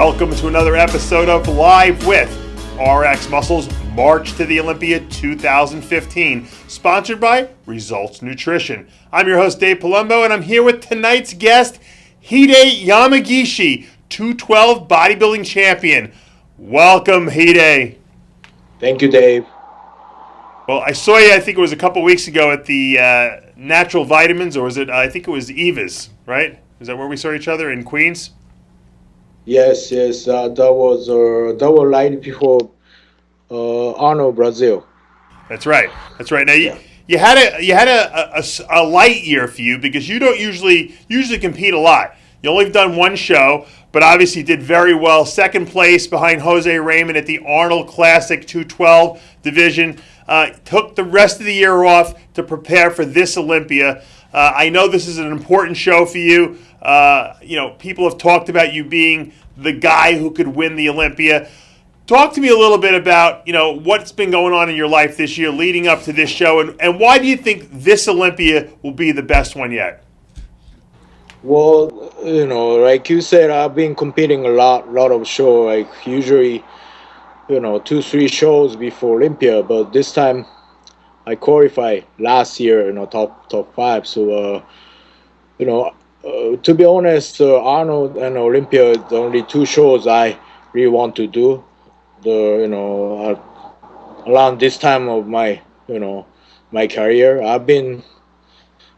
Welcome to another episode of Live with RxMuscle's March to the Olympia 2015, sponsored by Results Nutrition. I'm your host, Dave Palumbo, and I'm here with tonight's guest, Hidetada Yamagishi, 212 bodybuilding champion. Welcome, Hide. Thank you, Dave. Well, I saw you, I think it was a couple weeks ago at the Natural Vitamins, or was it, I think it was Eva's, right? Is that where we saw each other, in Queens? Yes. That was right before Arnold, Brazil. That's right. Now you had a light year for you because you don't usually compete a lot. You only have done one show, but obviously did very well. Second place behind Jose Raymond at the Arnold Classic 212 division. Took the rest of the year off to prepare for this Olympia. I know this is an important show for you. People have talked about you being the guy who could win the Olympia. Talk to me a little bit about, what's been going on in your life this year leading up to this show, and why do you think this Olympia will be the best one yet? Well, like you said, I've been competing a lot of shows, like usually, 2-3 shows before Olympia, but this time I qualified last year, top 5. So, to be honest, Arnold and Olympia, the only 2 shows I really want to do. Around this time of my, my career, I've been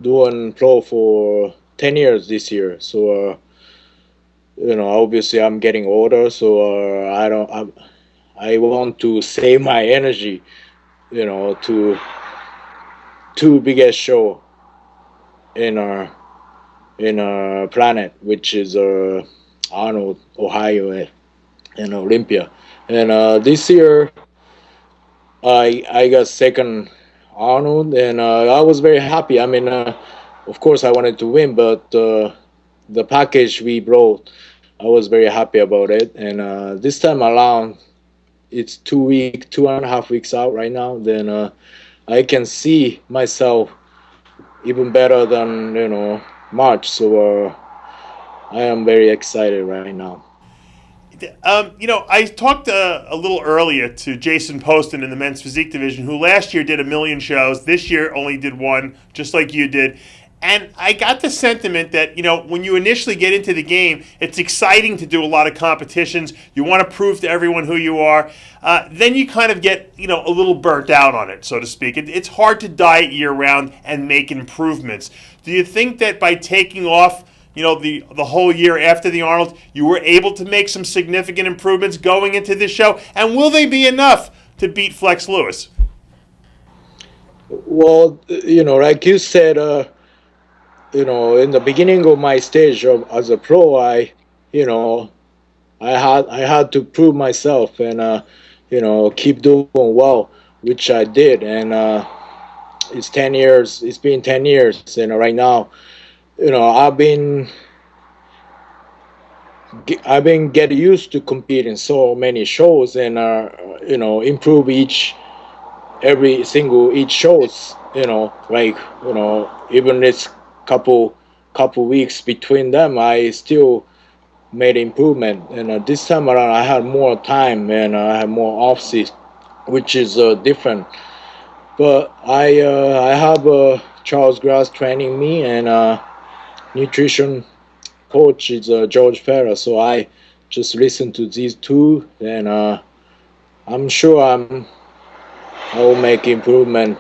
doing pro for 10 years this year. So, obviously I'm getting older, so I want to save my energy, to 2 biggest show in our planet, which is Arnold, Ohio, and Olympia. And this year I got second Arnold, and I was very happy. I mean, of course I wanted to win, but the package we brought, I was very happy about it. And this time around, it's 2.5 weeks out right now. Then I can see myself even better than March. So I am very excited right now. I talked a little earlier to Jason Poston in the men's physique division, who last year did 1 million shows. This year only did 1, just like you did. And I got the sentiment that, when you initially get into the game, it's exciting to do a lot of competitions. You want to prove to everyone who you are. Then you kind of get, a little burnt out on it, so to speak. It's hard to diet year-round and make improvements. Do you think that by taking off, the whole year after the Arnold, you were able to make some significant improvements going into this show? And will they be enough to beat Flex Lewis? Well, like you said, in the beginning of my stage as a pro, I had to prove myself and keep doing well, which I did. And it's 10 years. It's been 10 years, and right now, I've been getting used to competing so many shows and improve each shows. Even this couple weeks between them, I still made improvement. And this time around, I had more time and I had more off season, which is different. But I have Charles Grass training me, and nutrition coach is George Farah. So I just listen to these 2, and I'm sure I will make improvement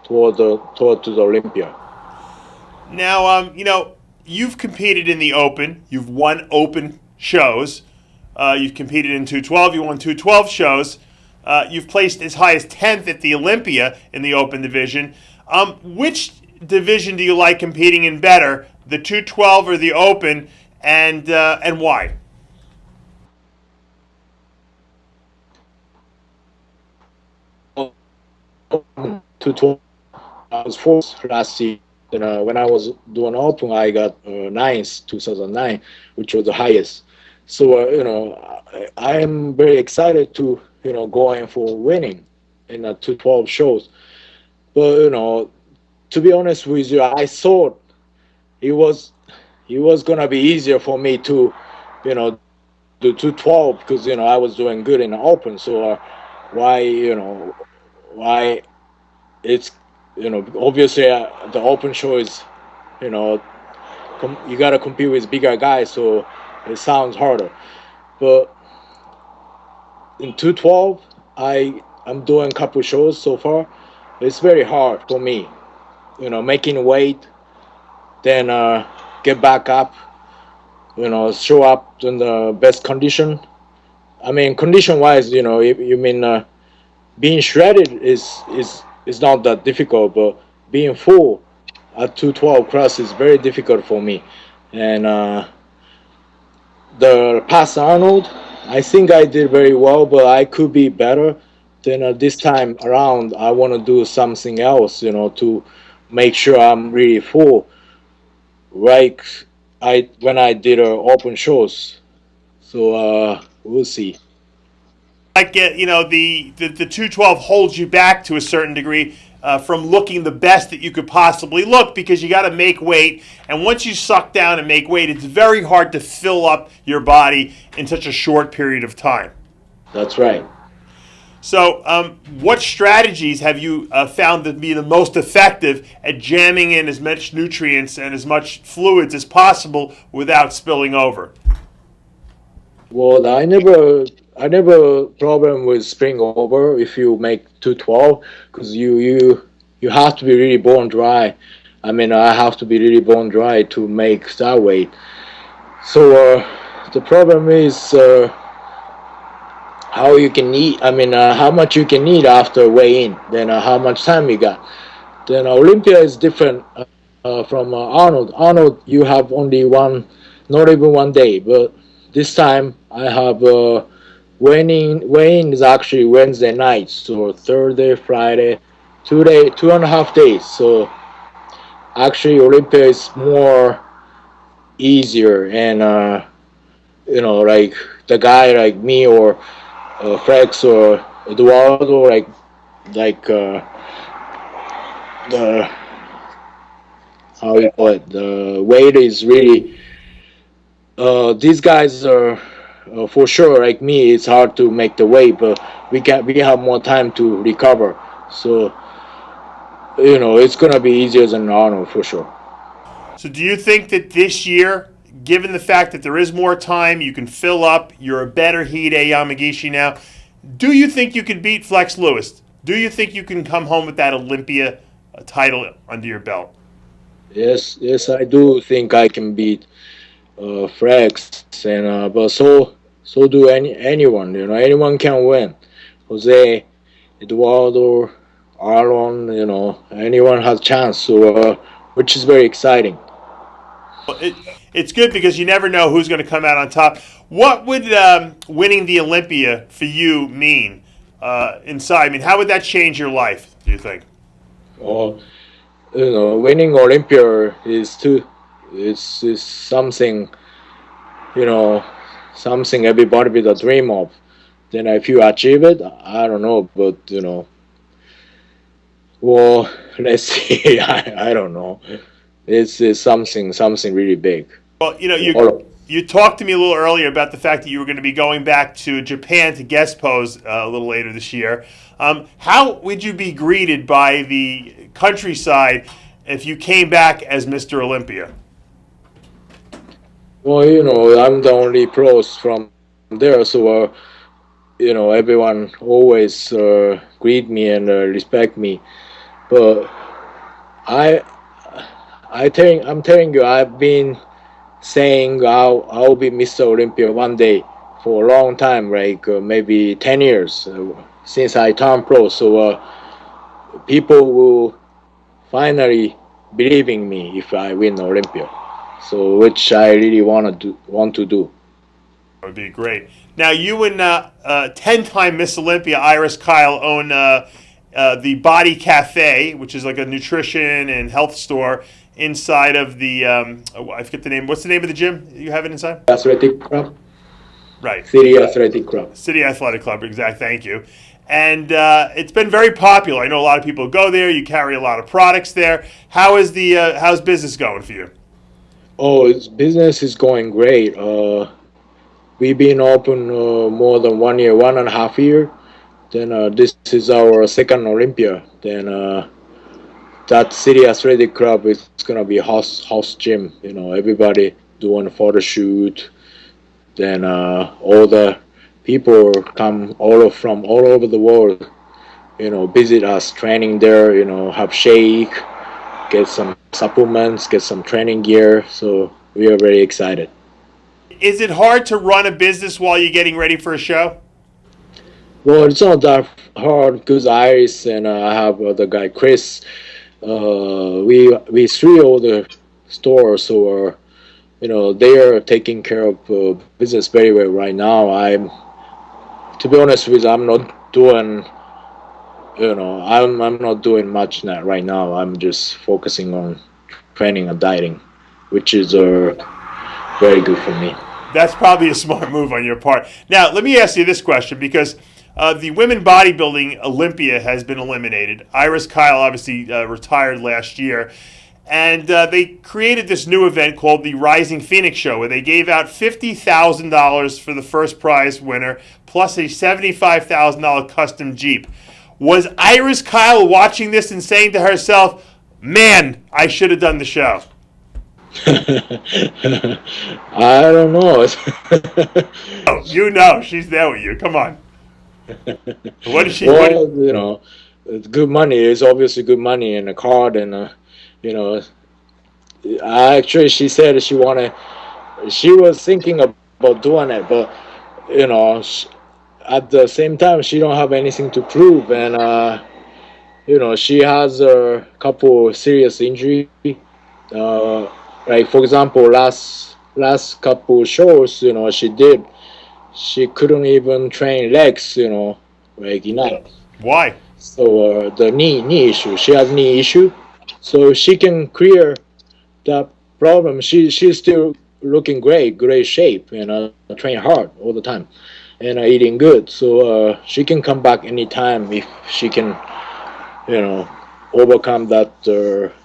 toward the Olympia. Now, you've competed in the Open. You've won Open shows. You've competed in 212. You won 212 shows. You've placed as high as 10th at the Olympia in the Open division. Which division do you like competing in better, the 212 or the Open, and why? 212. I was 4th last year. When I was doing Open, I got 9th, 2009, which was the highest. So I am very excited to going for winning in the 212 shows. But to be honest with you, I thought it was gonna be easier for me to, do do 212 because I was doing good in the open. So why why it's obviously the open show is you know you gotta compete with bigger guys, so it sounds harder. But in 212, I'm doing a couple shows so far. It's very hard for me, making weight, then get back up, show up in the best condition. I mean, condition wise, if you mean being shredded is not that difficult, but being full at 212 cross is very difficult for me. And the past Arnold, I think I did very well, but I could be better. Then this time around, I want to do something else, to make sure I'm really full. Like I when I did open shows. So we'll see. Like the 212 holds you back to a certain degree from looking the best that you could possibly look because you got to make weight, and once you suck down and make weight, it's very hard to fill up your body in such a short period of time. That's right. So, what strategies have you found to be the most effective at jamming in as much nutrients and as much fluids as possible without spilling over? Well, I never problem with spring over if you make 212 because you have to be really bone dry. I mean, I have to be really bone dry to make that weight. So the problem is how you can eat. I mean, how much you can eat after weigh in, then how much time you got. Then Olympia is different from Arnold. Arnold, you have only one, not even 1 day, but this time I have weighing is actually Wednesday night, so Thursday, Friday, 2.5 days. So actually Olympia is more easier, and like the guy like me or Frex or Eduardo, like the how you call it, the weight is really these guys are for sure like me. It's hard to make the weight, but we have more time to recover. So it's gonna be easier than Arnold for sure. So, do you think that this year, given the fact that there is more time, you can fill up, you're a better Hide Yamagishi now, do you think you can beat Flex Lewis? Do you think you can come home with that Olympia title under your belt? Yes, I do think I can beat Frex, and but so do anyone. Anyone can win. Jose, Eduardo, Arlon, anyone has chance. So which is very exciting. It's good because you never know who's going to come out on top. What would winning the Olympia for you mean inside? I mean, how would that change your life, do you think? Or winning Olympia is something you know something everybody with a dream of. Then if you achieve it, I don't know, but well, let's see. I don't know. It's something really big. Well, All you talked to me a little earlier about the fact that you were going to be going back to Japan to guest pose a little later this year. How would you be greeted by the countryside if you came back as Mr. Olympia? Well, I'm the only pros from there, so everyone always greet me and respect me. But I I'm telling you, I've been saying I'll be Mr. Olympia one day for a long time, like maybe 10 years since I turned pro. So people will finally believe in me if I win Olympia. So which I really want to do. That would be great. Now, you and 10-time Miss Olympia Iris Kyle own the Body Cafe, which is like a nutrition and health store inside of the, I forget the name. What's the name of the gym you have it inside? Athletic Club. Right. City Athletic Club. City Athletic Club, exact. Thank you. And it's been very popular. I know a lot of people go there. You carry a lot of products there. How's business going for you? Oh, its business is going great. we've been open more than 1 year, 1.5 year. Then this is our second Olympia. Then that city athletic club is gonna be house gym. Everybody doing a photo shoot. Then all the people come from all over the world. Visit us, training there. Have shake, get some supplements, get some training gear. So we are very excited. Is it hard to run a business while you're getting ready for a show? Well, it's not that hard because Iris and I have the guy Chris. We three other stores, so they are taking care of business very well right now. To be honest with you, I'm not doing. I'm not doing much right now. I'm just focusing on training and dieting, which is very good for me. That's probably a smart move on your part. Now, let me ask you this question because the women bodybuilding Olympia has been eliminated. Iris Kyle obviously retired last year. And they created this new event called the Rising Phoenix Show, where they gave out $50,000 for the first prize winner, plus a $75,000 custom Jeep. Was Iris Kyle watching this and saying to herself, man, I should have done the show? I don't know. Oh, you know, she's there with you. Come on. What is she? Well, it's good money. It's obviously good money in a card, and you know, actually, she said she was thinking about doing it, but you know, at the same time, she don't have anything to prove, and she has a couple serious injury. Uh, like for example, last couple shows, she couldn't even train legs, like enough. Why? So the knee issue, she has knee issue, so she can clear that problem. She's still looking great shape, and train hard all the time, and eating good. So she can come back anytime if she can, you know, overcome that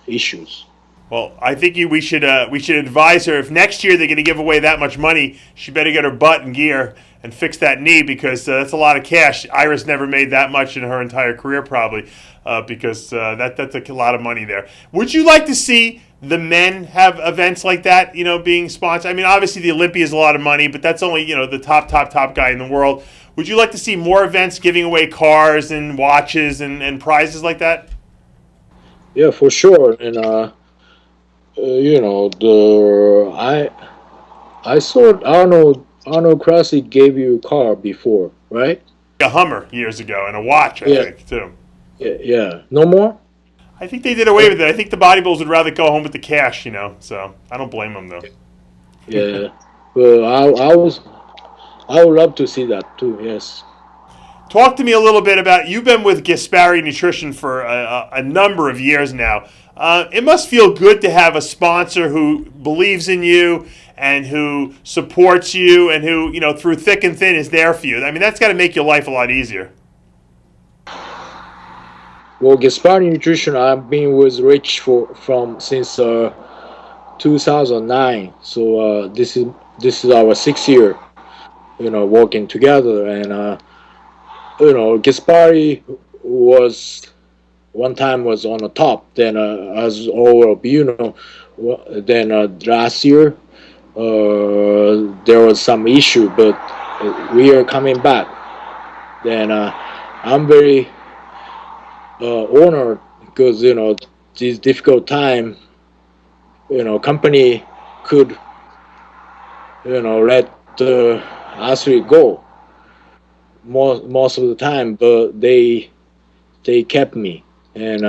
issues. Well, I think we should advise her if next year they're going to give away that much money, she better get her butt in gear and fix that knee because that's a lot of cash. Iris never made that much in her entire career, probably, because that's a lot of money there. Would you like to see the men have events like that? Being sponsored. I mean, obviously the Olympia is a lot of money, but that's only the top guy in the world. Would you like to see more events giving away cars and watches and prizes like that? Yeah, for sure. And the I saw Arnold Krasi gave you a car before, right? A Hummer years ago and a watch, I Yeah, think, too. yeah. No more. I think they did away with it. I think the bodybuilders would rather go home with the cash, so I don't blame them, though. Yeah. Well, I would love to see that too. Yes. Talk to me a little bit about, you've been with Gaspari Nutrition for a number of years now. It must feel good to have a sponsor who believes in you and who supports you and who, through thick and thin is there for you. I mean, that's got to make your life a lot easier. Well, Gaspari Nutrition, I've been with Rich from since 2009. So this is our 6th year, working together. And Gaspari was one time was on the top. Then as all of then last year there was some issue, but we are coming back. Then I'm very honored because this difficult time, company could let the athlete go most of the time, but they kept me, and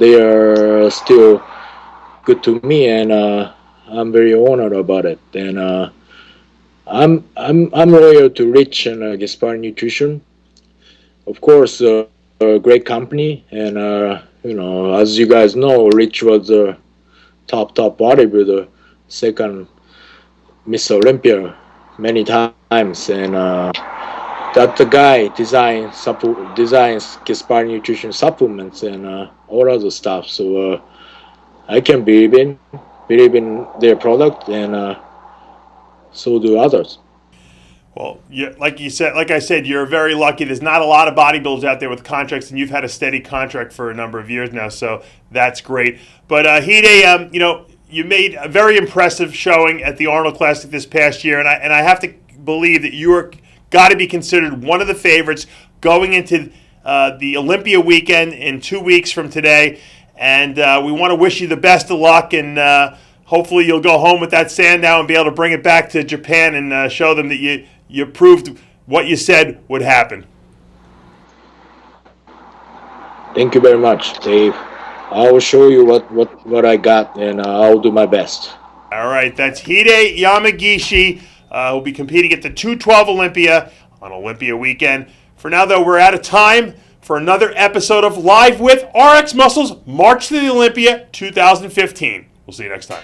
they are still good to me, and I'm very honored about it. And I'm loyal to Rich and Gaspar Nutrition, of course. A great company, and as you guys know, Rich was a top bodybuilder, second Miss Olympia many times, and that the guy designs Gaspar Nutrition supplements and all other stuff. So I can believe in their product, and so do others. Well, like I said, you're very lucky. There's not a lot of bodybuilders out there with contracts, and you've had a steady contract for a number of years now, so that's great. But Hide, you made a very impressive showing at the Arnold Classic this past year, and I have to believe that you are got to be considered one of the favorites going into the Olympia weekend in 2 weeks from today. And we want to wish you the best of luck, and hopefully you'll go home with that sand now and be able to bring it back to Japan and show them that you proved what you said would happen. Thank you very much, Dave. I will show you what I got, and I'll do my best. All right, that's Hide Yamagishi, who'll be competing at the 212 Olympia on Olympia weekend. For now, though, we're out of time for another episode of Live with RxMuscle's March to the Olympia 2015. We'll see you next time.